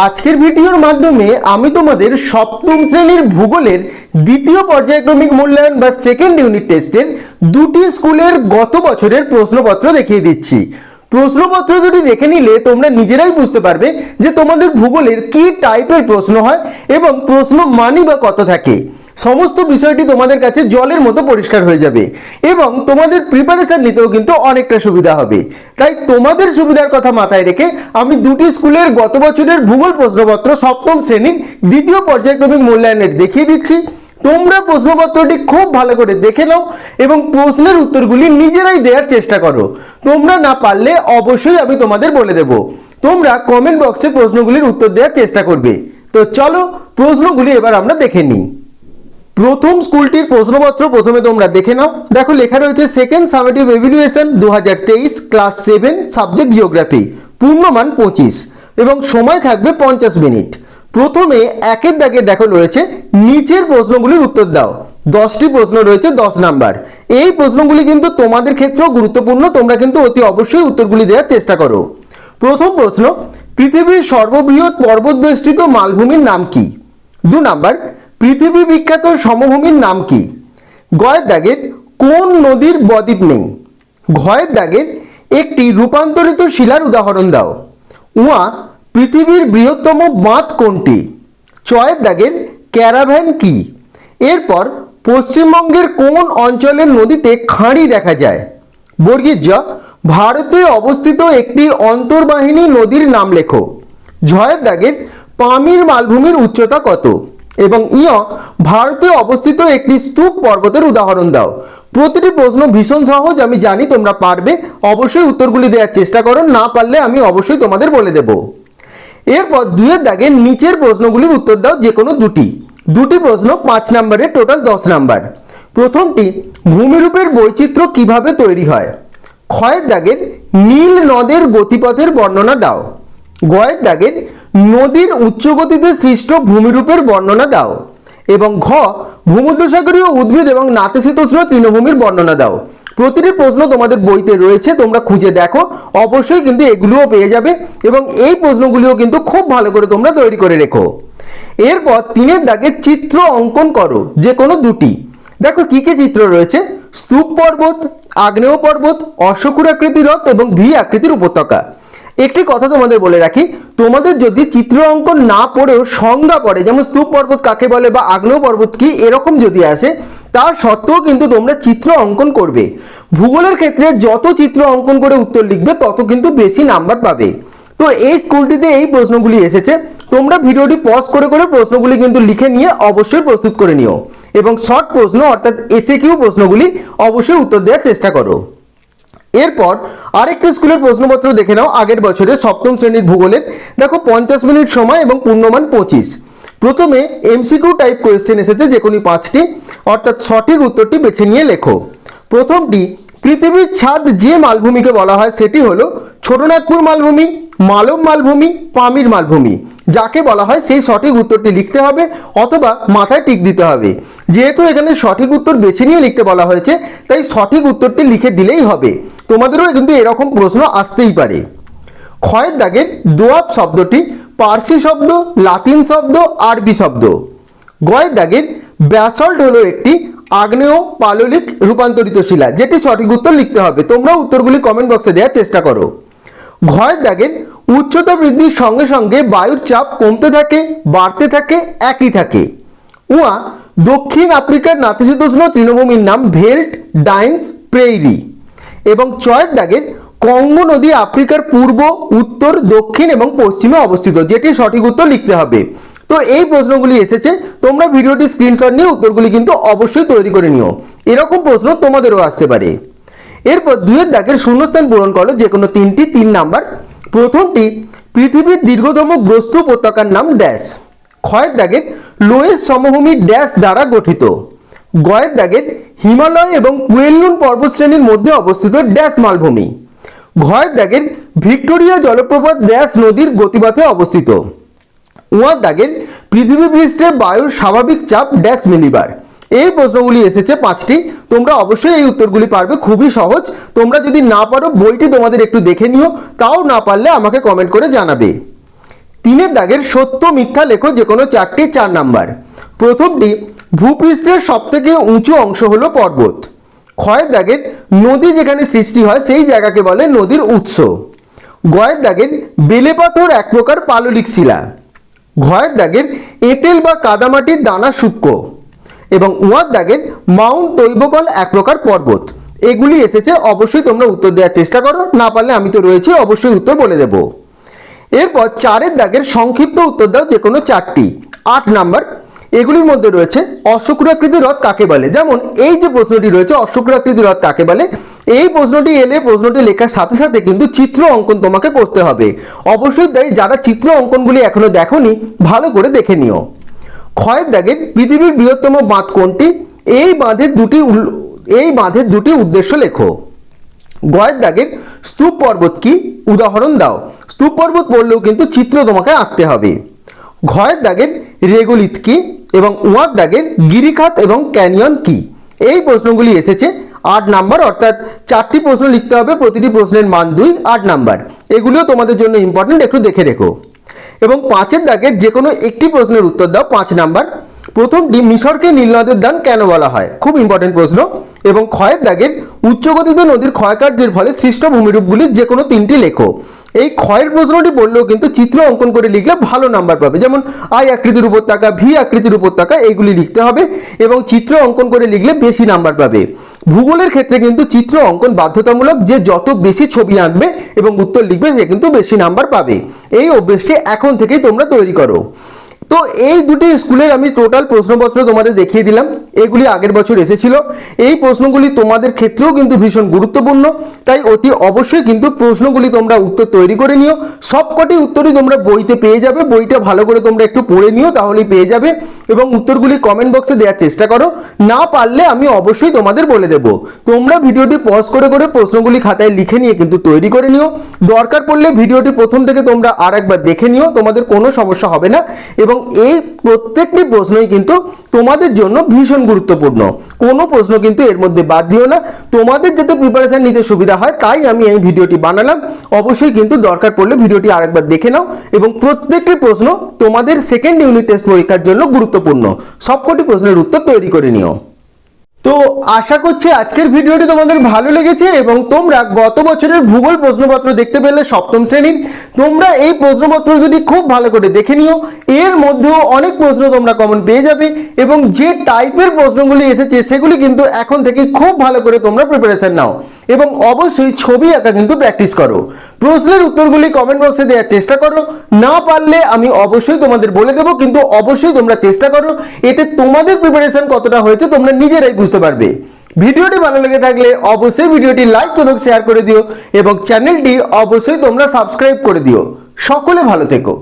আজকের ভিডিওর মাধ্যমে আমি তোমাদের সপ্তম শ্রেণীর ভূগোলের দ্বিতীয় পর্যায়ক্রমিক মূল্যায়ন বা সেকেন্ড ইউনিট টেস্টের দুটি স্কুলের গত বছরের প্রশ্নপত্র দেখিয়ে দিচ্ছি। প্রশ্নপত্র দুটি দেখে নিলে তোমরা নিজেরাই বুঝতে পারবে যে তোমাদের ভূগোলের কি টাইপের প্রশ্ন হয় এবং প্রশ্ন মানি বা কত থাকে। সমস্ত বিষয়টি তোমাদের কাছে জলের মতো পরিষ্কার হয়ে যাবে এবং তোমাদের প্রিপারেশন নিতেও কিন্তু অনেকটা সুবিধা হবে। তাই তোমাদের সুবিধার কথা মাথায় রেখে আমি দুটি স্কুলের গত বছরের ভূগোল প্রশ্নপত্র সপ্তম শ্রেণীর দ্বিতীয় পর্যায়ক্রমিক মূল্যায়নের দেখিয়ে দিচ্ছি। তোমরা প্রশ্নপত্রটি খুব ভালো করে দেখে নাও এবং প্রশ্নের উত্তরগুলি নিজেরাই দেওয়ার চেষ্টা করো। তোমরা না পারলে অবশ্যই আমি তোমাদের বলে দেব। তোমরা কমেন্ট বক্সে প্রশ্নগুলির উত্তর দেওয়ার চেষ্টা করবে। তো চলো প্রশ্নগুলি এবার আমরা দেখে নিই। প্রথম স্কুলটির প্রশ্নপত্র প্রথমে তোমরা দেখে নাও। দেখো লেখা রয়েছে second summative evaluation 2023 class 7 subject geography, পূর্ণমান 25 এবং সময় থাকবে 50 মিনিট। প্রথমে একের দাগে দেখো রয়েছে নিচের প্রশ্নগুলির উত্তর দাও। 10টি প্রশ্ন রয়েছে 10 নাম্বার। এই প্রশ্নগুলি কিন্তু তোমাদের ক্ষেত্রেও গুরুত্বপূর্ণ, তোমরা কিন্তু অতি অবশ্যই উত্তরগুলি দেওয়ার চেষ্টা করো। প্রথম প্রশ্ন, পৃথিবীর সর্ববৃহৎ পর্বতবেষ্টিত মালভূমির নাম কি? 2 নাম্বার, পৃথিবী বিখ্যাত সমভূমির নাম কি? গয়ের দাগের কোন নদীর বদ্বীপ নেই? ঘয়ের দাগের একটি রূপান্তরিত শিলার উদাহরণ দাও। উয়া পৃথিবীর বৃহত্তম বাঁধ কোনটি? চয়ের দাগের ক্যারাভ্যান কি? এরপর পশ্চিমবঙ্গের কোন অঞ্চলের নদীতে খাঁড়ি দেখা যায়? বর্গীর জ, ভারতে অবস্থিত একটি অন্তর্বাহিনী নদীর নাম লেখো। ঝয়ের দাগের পামির মালভূমির উচ্চতা কত? এবং ইয় ভারতে অবস্থিত একটি স্তূপ পর্বতের উদাহরণ দাও। প্রতিটি প্রশ্ন ভীষণ সহজ, আমি জানি তোমরা পারবে। অবশ্যই উত্তরগুলি দেওয়ার চেষ্টা করো, না পারলে আমি অবশ্যই তোমাদের বলে দেব। এরপর 2 দাগের নিচের প্রশ্নগুলির উত্তর দাও, যে কোনো দুটি প্রশ্ন 5 নম্বরের, টোটাল 10 নাম্বার। প্রথমটি, ভূমিরূপের বৈচিত্র্য কিভাবে তৈরি হয়? ক্ষয়ের দাগের নীল নদের গতিপথের বর্ণনা দাও। গয়ের দাগের নদীর উচ্চগতিতে সৃষ্ট ভূমিরূপের বর্ণনা দাও। এবং ঘ, ভূমধ্যসাগরীয় উদ্ভিদ এবং নাতিশীতোষ্ণ তৃণভূমির বর্ণনা দাও। প্রতিটি প্রশ্ন তোমাদের বইতে রয়েছে, তোমরা খুঁজে দেখো, অবশ্যই কিন্তু এগুলোও পেয়ে যাবে এবং এই প্রশ্নগুলিও কিন্তু খুব ভালো করে তোমরা তৈরি করে রেখো। এরপর 3 দাগে চিত্র অঙ্কন করো, যে কোনো দুটি। দেখো কি কি চিত্র রয়েছে? স্তূপ পর্বত, আগ্নেয় পর্বত, অশ্বক্ষুরাকৃতি হ্রদ এবং ভি আকৃতির উপত্যকা। একটি কথা তোমাদের বলে রাখি, তোমাদের যদি চিত্র অঙ্কন না পড়েও সংজ্ঞা পড়ে, যেমন স্তূপ পর্বত কাকে বলে বা আগ্নেয় পর্বত কি, এরকম যদি আসে, তা সত্ত্বেও কিন্তু তোমরা চিত্র অঙ্কন করবে। ভূগোলের ক্ষেত্রে যত চিত্র অঙ্কন করে উত্তর লিখবে তত কিন্তু বেশি নাম্বার পাবে। তো এই স্কুলটিতে এই প্রশ্নগুলি এসেছে। তোমরা ভিডিওটি পজ করে করে প্রশ্নগুলি কিন্তু লিখে নিয়ে অবশ্যই প্রস্তুত করে নিও এবং শর্ট প্রশ্ন অর্থাৎ এসএকিউ প্রশ্নগুলি অবশ্যই উত্তর দেওয়ার চেষ্টা করো। এরপর আরেকটি স্কুলের প্রশ্নপত্র দেখে নাও, আগের বছরের সপ্তম শ্রেণীর ভূগোলের। দেখো 50 মিনিট সময় এবং পূর্ণমান 25। প্রথমে এমসিকিউ টাইপ কোয়েশ্চেন এসেছে, যে কোনো 5টি, অর্থাৎ সঠিক উত্তরটি বেছে নিয়ে লেখো। প্রথমটি, পৃথিবীর ছাদ যে মালভূমিকে বলা হয় সেটি হলো ছোটনাগপুর মালভূমি, মালব মালভূমি, পামির মালভূমি। যাকে বলা হয় সেই সঠিক উত্তরটি লিখতে হবে অথবা মাথায় টিক দিতে হবে। যেহেতু এখানে সঠিক উত্তর বেছে নিয়ে লিখতে বলা হয়েছে, তাই সঠিক উত্তরটি লিখে দিলেই হবে। তোমাদেরও কিন্তু এরকম প্রশ্ন আসতেই পারে। ক্ষয়ের দাগের দোয়াব শব্দটি পার্সি শব্দ, লাতিন শব্দ, আরবি শব্দ। গয়ের দাগের ব্যাসল্ট হলো একটি আগ্নেয় পাললিক রূপান্তরিত শিলা, যেটি সঠিক উত্তর লিখতে হবে। তোমরা উত্তরগুলি কমেন্ট বক্সে দেওয়ার চেষ্টা করো। ঘয়ের দাগের উচ্চতা বৃদ্ধির সঙ্গে সঙ্গে বায়ুর চাপ কমতে থাকে, বাড়তে থাকে, একই থাকে। উয়া দক্ষিণ আফ্রিকার নাতিশীতোষ্ণ তৃণভূমির নাম ভেল্ট, ডাইন্স, প্রেইরি। এবং চয়ের দাগের কঙ্গো নদী আফ্রিকার পূর্ব, উত্তর, দক্ষিণ এবং পশ্চিমে অবস্থিত, যেটি সঠিক উত্তর লিখতে হবে। তো এই প্রশ্নগুলি এসেছে, তোমরা ভিডিওটি স্ক্রিনশট নিয়ে উত্তরগুলি কিন্তু অবশ্যই তৈরি করে নিও। এরকম প্রশ্ন তোমাদেরও আসতে পারে। এরপর 2 দাগের শূন্যস্থান পূরণ করো, যে কোনো 3টি, 3 নাম্বার। প্রথমটি, পৃথিবীর দীর্ঘতম গ্রস্ত উপত্যকার নাম ড্যাশ। ক্ষয়ের দাগের লোয়েস সমভূমি ড্যাশ দ্বারা গঠিত। গয়ের দাগের হিমালয় এবং কুয়েলুন পর্বতশ্রেণীর মধ্যে অবস্থিত ড্যাশ মালভূমি। ঘয়ের দাগের ভিক্টোরিয়া জলপ্রপাত ড্যাশ নদীর গতিপথে অবস্থিত। উয়ার দাগের পৃথিবী পৃষ্ঠে বায়ুর স্বাভাবিক চাপ ড্যাশ মিলিবার। এই প্রশ্নগুলি এসেছে 5টি। তোমরা অবশ্যই এই উত্তরগুলি পারবে, খুবই সহজ। তোমরা যদি না পারো বইটি তোমাদের একটু দেখে নিও, তাও না পারলে আমাকে কমেন্ট করে জানাবে। 3 দাগের সত্য মিথ্যা লেখো যে কোনো 4টি 4 নাম্বার। প্রথমটি, ভূপৃষ্ঠের সবথেকে উঁচু অংশ হলো পর্বত। ক্ষয়ের দাগের নদী যেখানে সৃষ্টি হয় সেই জায়গাকে বলে নদীর উৎস। গয়ের দাগের বেলে পাথর এক প্রকার পাললিক শিলা। ঘয়ের দাগের এঁটেল বা কাদামাটির দানা সূক্ষ্ম। এবং উয়ার দাগের মাউন্ট তৈবকল এক প্রকার পর্বত। এগুলি এসেছে, অবশ্যই তোমরা উত্তর দেওয়ার চেষ্টা করো, না পারলে আমি তো রয়েছি, অবশ্যই উত্তর বলে দেব। এরপর 4 দাগের সংক্ষিপ্ত উত্তর দাও যে কোনো 4টি। 8 নাম্বার। এগুলির মধ্যে রয়েছে অশ্বক্ষুরাকৃতি হ্রদ কাকে বলে। যেমন এই যে প্রশ্নটি রয়েছে অশ্বক্ষুরাকৃতি হ্রদ কাকে বলে, এই প্রশ্নটি এলে প্রশ্নটি লেখার সাথে সাথে কিন্তু চিত্র অঙ্কন তোমাকে করতে হবে। অবশ্যই তাই যারা চিত্র অঙ্কনগুলি এখনো দেখোনি ভালো করে দেখে নিও। ক্ষয়ের দাগের পৃথিবীর বৃহত্তম বাঁধ কোনটি, এই বাঁধের দুটি উদ্দেশ্য লেখো। গয়ের দাগের স্তূপ পর্বত কি, উদাহরণ দাও। স্তূপ পর্বত বললেও কিন্তু চিত্র তোমাকে আঁকতে হবে। ঘয়ের দাগের রেগোলিথ কি এবং উয়ার দাগের গিরিখাত এবং ক্যানিয়ন কি। এই প্রশ্নগুলি এসেছে। 8 নাম্বার, অর্থাৎ 4টি প্রশ্ন লিখতে হবে, প্রতিটি প্রশ্নের মান 2। 8 নাম্বার। এগুলিও তোমাদের জন্য ইম্পর্টেন্ট, একটু দেখে রেখো। এবং 5 দাগের যে কোনো একটি প্রশ্নের উত্তর দাও। 5 নাম্বার। প্রথমটি, মিশরকে নীলনদের দান কেন বলা হয়, খুব ইম্পর্টেন্ট প্রশ্ন। এবং ক্ষয়ের দাগের উচ্চগতিত নদীর ক্ষয়কার্যের ফলে সৃষ্ট ভূমিরূপগুলির যে কোনো 3টি লেখো। এই ক্ষয়ের প্রশ্নটি বললেও কিন্তু চিত্র অঙ্কন করে লিখলে ভালো নাম্বার পাবে। যেমন আই আকৃতির উপত্যকা, ভি আকৃতির উপত্যকা, এইগুলি লিখতে হবে এবং চিত্র অঙ্কন করে লিখলে বেশি নাম্বার পাবে। ভূগোলের ক্ষেত্রে কিন্তু চিত্র অঙ্কন বাধ্যতামূলক, যে যত বেশি ছবি আঁকবে এবং উত্তর লিখবে সে কিন্তু বেশি নাম্বার পাবে। এই অভ্যেসটি এখন থেকেই তোমরা তৈরি করো। তো এই দুটি স্কুলের আমি টোটাল প্রশ্নপত্র তোমাদের দেখিয়ে দিলাম। এগুলি আগের বছর এসেছিল। এই প্রশ্নগুলি তোমাদের ক্ষেত্রেও কিন্তু ভীষণ গুরুত্বপূর্ণ, তাই অতি অবশ্যই কিন্তু প্রশ্নগুলি তোমরা উত্তর তৈরি করে নিও। সবকটি উত্তরই তোমরা বইতে পেয়ে যাবে, বইটা ভালো করে তোমরা একটু পড়ে নিও, তাহলেই পেয়ে যাবে। এবং উত্তরগুলি কমেন্ট বক্সে দেওয়ার চেষ্টা করো, না পারলে আমি অবশ্যই তোমাদের বলে দেব। তোমরা ভিডিওটি পজ করে করে প্রশ্নগুলি খাতায় লিখে নিয়ে কিন্তু তৈরি করে নিও। দরকার পড়লে ভিডিওটি প্রথম থেকে তোমরা আরেকবার দেখে নিও, তোমাদের কোনো সমস্যা হবে না। এবং এই প্রত্যেকটি প্রশ্নই কিন্তু তোমাদের জন্য ভীষণ গুরুত্বপূর্ণ, কোনো প্রশ্ন কিন্তু এর মধ্যে বাদ দিও না। তোমাদের যাতে প্রিপারেশন নিতে সুবিধা হয় তাই আমি এই ভিডিওটি বানালাম। অবশ্যই কিন্তু দরকার পড়লে ভিডিওটি আরেকবার দেখে নাও। এবং প্রত্যেকটি প্রশ্ন তোমাদের সেকেন্ড ইউনিট টেস্ট পরীক্ষার জন্য গুরুত্বপূর্ণ, সবকটি প্রশ্নের উত্তর তৈরি করে নিও। তো আশা করছি আজকের ভিডিওটি তোমাদের ভালো লেগেছে এবং তোমরা গত বছরের ভূগোল প্রশ্নপত্র দেখতে পেলে সপ্তম শ্রেণীর। তোমরা এই প্রশ্নপত্র যদি খুব ভালো করে দেখে নিও, এর মধ্যেও অনেক প্রশ্ন তোমরা কমন পেয়ে যাবে এবং যে টাইপের প্রশ্নগুলি এসেছে সেগুলি কিন্তু এখন থেকে খুব ভালো করে তোমরা প্রিপারেশন নাও এবং অবশ্যই ছবি আঁকা কিন্তু প্র্যাকটিস করো। প্রশ্নের উত্তরগুলি কমেন্ট বক্সে দেওয়ার চেষ্টা করো, না পারলে আমি অবশ্যই তোমাদের বলে দেবো, কিন্তু অবশ্যই তোমরা চেষ্টা করো। এতে তোমাদের প্রিপারেশন কতটা হয়েছে তোমরা নিজেরাই বুঝতে পারবে। ভিডিওটি ভালো লেগে থাকলে অবশ্যই ভিডিওটি লাইক এবং শেয়ার করে দিও এবং চ্যানেলটি অবশ্যই তোমরা সাবস্ক্রাইব করে দিও। সকলে ভালো থেকো।